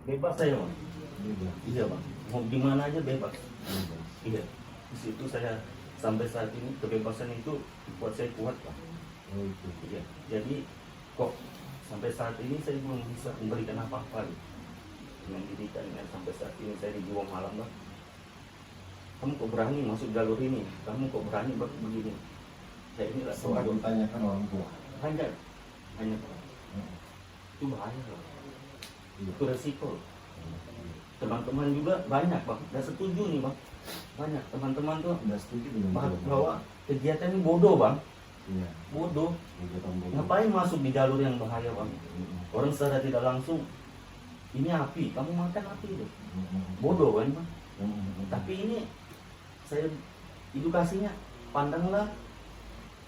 bebas saya bang. beda. Iya bang, mau gimana aja bebas. Beda. Iya, di situ saya sampai saat ini kebebasan itu buat saya kuat bang. Oh itu. Iya, jadi kok sampai saat ini saya belum bisa memberikan apa-apa gitu. Dengan didikan yang sampai saat ini saya di jiwa malam bang. Kamu kok berani masuk jalur ini? Kamu kok berani begini? Saya inilah Sempat seorang ditanyakan orang tua. hanya itu bahaya loh. Iya. Itu resiko. Teman-teman juga banyak bang, udah setuju nih bang. Banyak teman-teman tuh Nggak setuju dengan bahwa kegiatan ini bodoh bang, Iya. bodoh. Kegiatan bodoh. Ngapain masuk di jalur yang bahaya bang? Mm-mm. Orang secara tidak langsung, ini api, kamu makan api itu. Mm-mm. Bodoh kan bang? Mm-mm. Tapi ini saya edukasinya, pandanglah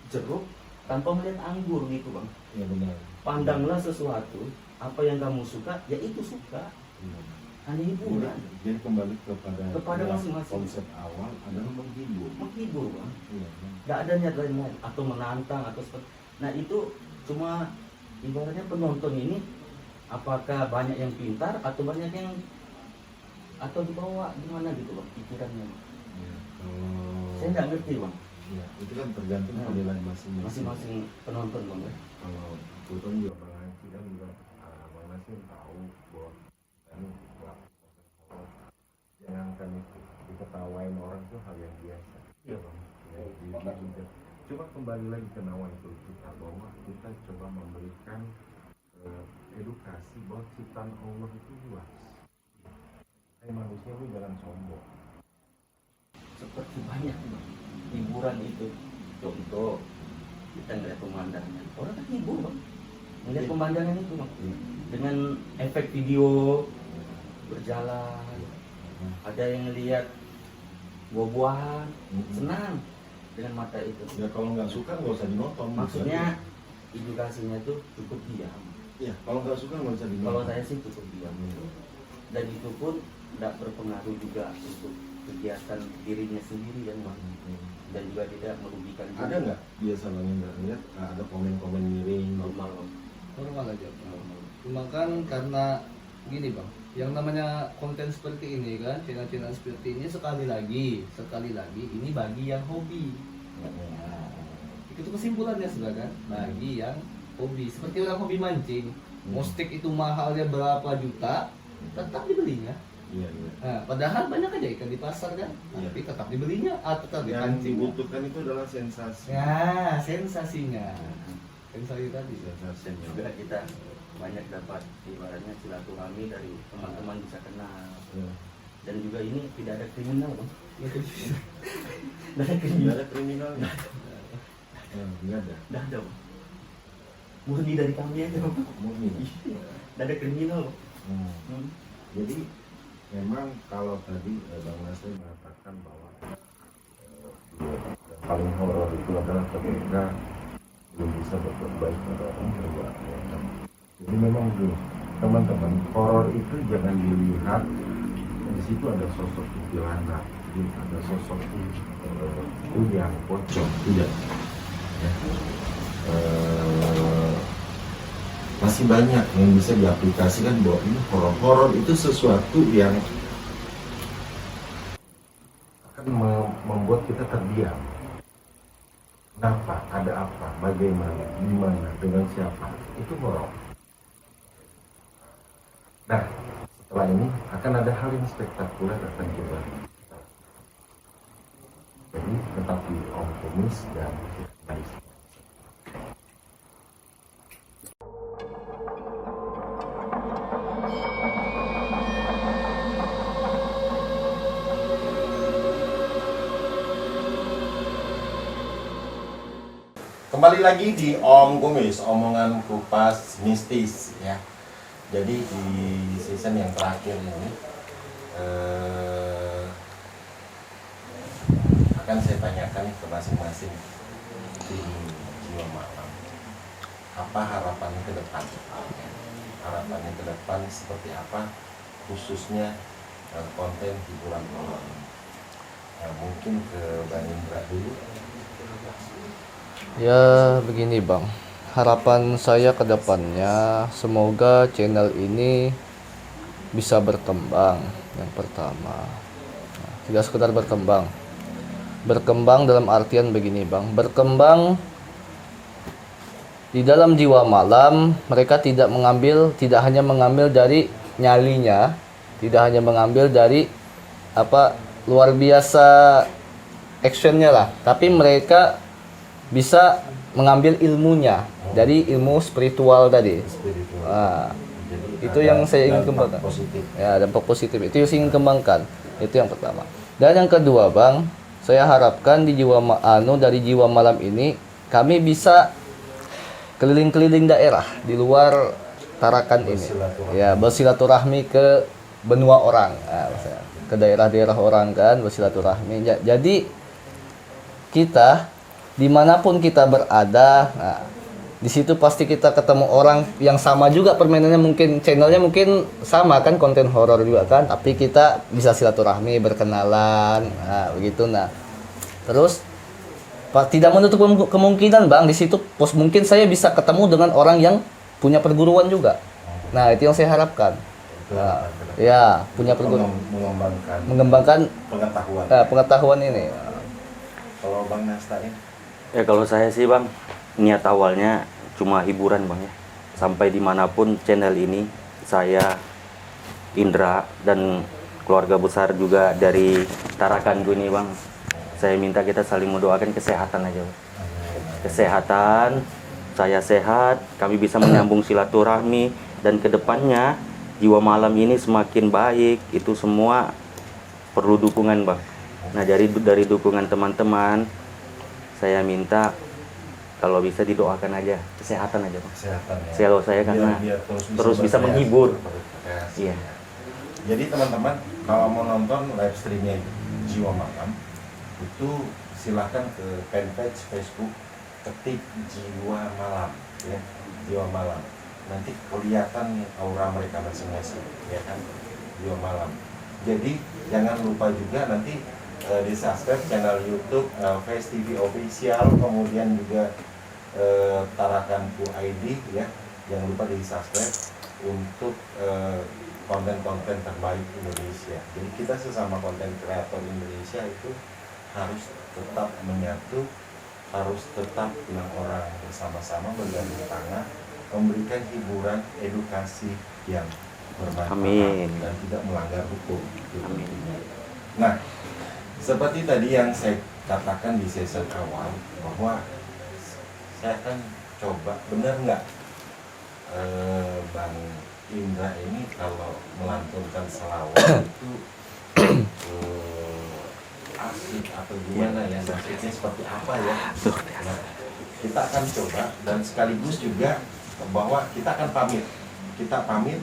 jeruk tanpa melihat anggur gitu bang. Iya benar. Pandanglah sesuatu, apa yang kamu suka, ya itu suka. Iya. Hanya hiburan, Jadi kembali kepada masing-masing. konsep awal adalah menghibur. menghibur bang. Iya. Nggak ada niat lain atau menantang atau seperti. Nah itu cuma ibaratnya penonton ini, apakah banyak yang pintar atau banyak yang atau dibawa gimana gitu bang pikirannya. Iya. Kalau Saya nggak ngerti bang. Iya, itu kan tergantung Nah, penilaian masing-masing. Masing-masing penonton bang ya. Kalau kebetulan juga Bang Anci kan juga Bang Nasir tahu bahwa ini jangankan itu diketawain orang itu hal yang biasa. Iya bang. Ya, coba kembali lagi ke nawaitul kita bahwa kita coba memberikan edukasi bahwa ciptaan Allah itu luas. Manusia itu jangan sombong. Seperti banyak bang. Hiburan itu contoh kita ngeliat pemandangan, orang kan hibur bang. Ngeliat Iya. pemandangan itu bang. Iya. Dengan efek video berjalan, ada yang lihat buah-buahan, senang dengan mata itu. Ya kalau nggak suka nggak usah dinonton. Maksudnya edukasinya itu cukup diam. Iya, kalau nggak suka nggak usah dinonton. Kalau saya sih cukup diam. Dan itu pun tidak berpengaruh juga untuk kegiatan dirinya sendiri yang bang. Dan juga tidak merugikan juga. Ada nggak biasa Bang Indra lihat ada komen-komen miring Normal bang. Normal aja. Normal. Cuma kan karena gini bang, yang namanya konten seperti ini kan, channel-channel seperti ini sekali lagi ini bagi yang hobi. Nah, itu kesimpulannya sudah kan, bagi yang hobi. Seperti orang hobi mancing, mau stick itu mahalnya berapa juta, tetap dibelinya. Iya, iya. Nah, padahal banyak aja ikan di pasar kan, Iya. tapi tetap dibelinya, tetap Yang dipancing. dibutuhkan itu adalah sensasi. Ya, sensasinya. Sensasi tadi. Sensasi. Juga kita banyak dapat ibaratnya silaturahmi dari teman-teman bisa kenal. Ya. Dan juga ini tidak ada kriminal bang. Tidak ada Nggak kriminal. ada kriminalnya. Nggak ada. Tidak ada bang. Murni dari kami aja bang. Murni. Tidak ada kriminal bang. Hmm. Jadi memang kalau tadi Bang Nasir mengatakan bahwa yang paling horor itu adalah ketika belum bisa berbuat baik pada orang tua. Ya kan? Jadi memang begini, teman-teman, horor itu jangan dilihat di situ ada sosok kuntilanak, ada sosok yang pocong, tidak. Ya. Masih banyak yang bisa diaplikasikan bahwa ini horor itu sesuatu yang akan membuat kita terdiam. Kenapa? Ada apa? Bagaimana? Di mana? Dengan siapa? Itu horor. Nah, setelah ini akan ada hal yang spektakuler akan kita. Jadi tetap di Om Kumis dan Maris. Kembali lagi di Om Kumis, omongan kupas mistis ya. Jadi di season yang terakhir ini akan saya tanyakan ke masing-masing tim Jiwa Malam. Apa harapannya ke depan? Harapannya ke depan seperti apa? Khususnya konten hiburan horor. Nah, mungkin ke Bang Indra dulu. Ya begini Bang, harapan saya ke depannya semoga channel ini bisa berkembang yang pertama. Nah, tidak sekedar berkembang. Berkembang dalam artian begini Bang, berkembang di dalam Jiwa Malam mereka tidak hanya mengambil dari nyalinya, tidak hanya mengambil dari luar biasa actionnya lah, tapi mereka bisa mengambil ilmunya dari ilmu spiritual tadi. Spiritual. Nah, Jadi itu ada yang saya ingin dampak kembangkan. positif. Ya, dampak positif itu yang saya ingin kembangkan. Itu yang pertama. Dan yang kedua, Bang, saya harapkan di dari Jiwa Malam ini kami bisa keliling-keliling daerah di luar Tarakan ini. Ya, bersilaturahmi ke benua orang. Nah, maksudnya, ke daerah-daerah orang kan bersilaturahmi. Jadi kita dimanapun kita berada, nah, di situ pasti kita ketemu orang yang sama juga permainannya, mungkin channelnya mungkin sama kan, konten horor juga kan, tapi kita bisa silaturahmi, berkenalan, nah begitu. Nah terus tidak menutup kemungkinan Bang, di situ mungkin saya bisa ketemu dengan orang yang punya perguruan juga. Nah itu yang saya harapkan. Nah, ya punya perguruan, mengembangkan pengetahuan ini. Kalau Bang Nastain? Ya kalau saya sih Bang, niat awalnya cuma hiburan Bang ya. Sampai dimanapun channel ini, saya, Indra, dan keluarga besar juga dari Tarakan ini Bang, saya minta kita saling mendoakan kesehatan aja Bang. Kesehatan, saya sehat, kami bisa menyambung silaturahmi, dan kedepannya Jiwa Malam ini semakin baik. Itu semua perlu dukungan Bang. Nah dari dukungan teman-teman, saya minta kalau bisa didoakan aja kesehatan aja Bang. Kesehatan ya. Selalu saya karena biar terus bisa menghibur. Iya. Jadi teman-teman kalau mau nonton live streamnya Jiwa Malam itu silahkan ke fanpage Facebook, ketik Jiwa Malam ya, Jiwa Malam. Nanti kelihatan aura mereka masing-masing ya kan, Jiwa Malam. Jadi jangan lupa juga nanti di subscribe channel YouTube Face TV Official, kemudian juga Tarakanku ID ya, jangan lupa di subscribe untuk konten-konten terbaik Indonesia. Jadi kita sesama konten kreator Indonesia itu harus tetap menyatu, harus tetap dengan orang bersama-sama bergandeng tangan, memberikan hiburan, edukasi yang bermanfaat. Amin. Dan tidak melanggar hukum. Amin. Nah, seperti tadi yang saya katakan di season awal, bahwa saya akan coba, benar nggak Bang Indra ini kalau melantunkan selawat itu asik atau gimana ya, maksudnya seperti apa ya. Nah, kita akan coba, dan sekaligus juga bahwa kita akan pamit. Kita pamit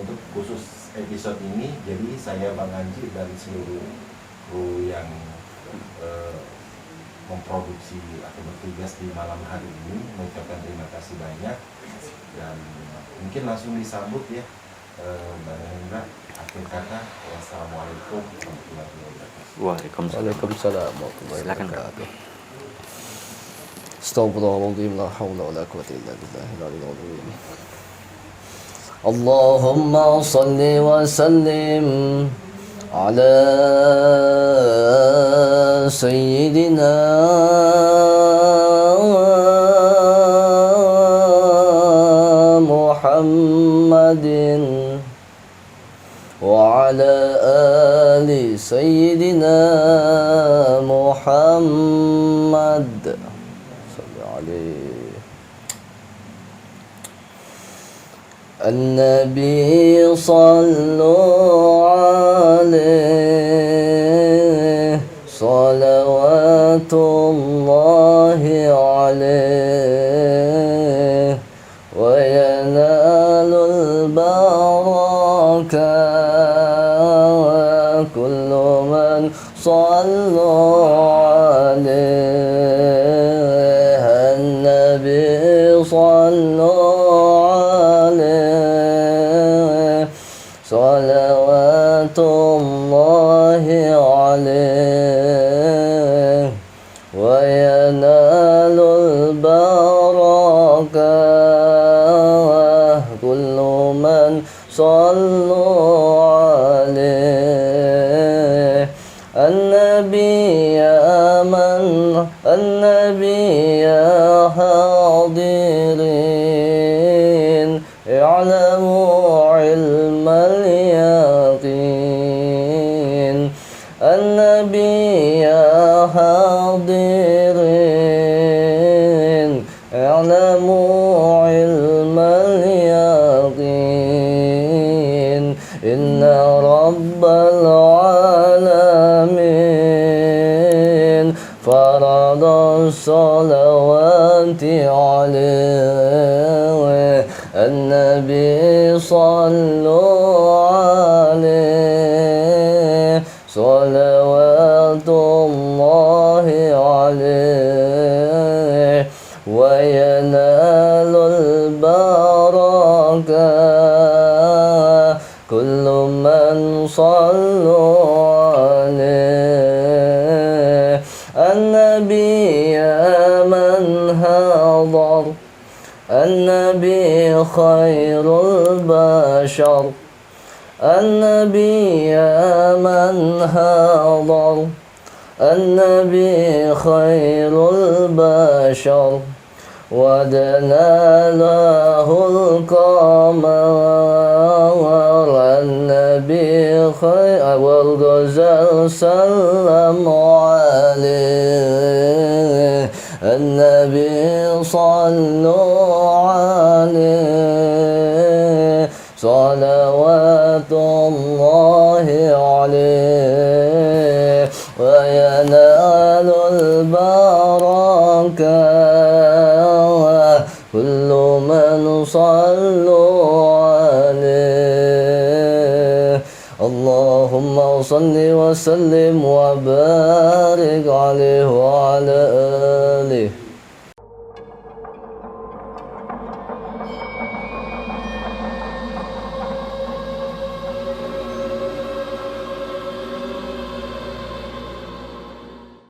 untuk khusus episode ini. Jadi saya Bang Anji dan seluruh kru yang memproduksi atau bertugas di malam hari ini mengucapkan terima kasih banyak, dan mungkin langsung disambut ya Bang Indra, akhir kata. Wassalamualaikum warahmatullahi wabarakatuh. Waalaikumsalam warahmatullahi Silakan, Kak. wabarakatuh. Astagfirullahaladzim, la hawla wa la quwwata illa billahil aliyyil azim. Allahumma salli wa sallim ala sayyidina Muhammadin wa ala ali sayyidina Muhammad sallallahu alaihi النبي صلوا عليه صلوات الله عليه وينال البركة صلوا عليه النبي صلوا عليه صلوات الله عليه وينال البركة كل من صلوا عليه النبي يا حاضرين اعلموا علم اليقين النبي يا حاضرين اعلموا علم اليقين إن رب العالمين فرض الصلوات عليه النبي صلوا عليه صلوات الله عليه وينال البركة كل من صلوا عليه النبي يا من حضر النبي خير البشر النبي يا من حضر النبي خير البشر ودلاله القمر النبي خير والغزال سلم عليه النبي صلوا عليه صلوات الله عليه وينال البركة كل من صلوا عليه اللهم صل وسلم وبارك عليه وعلى آله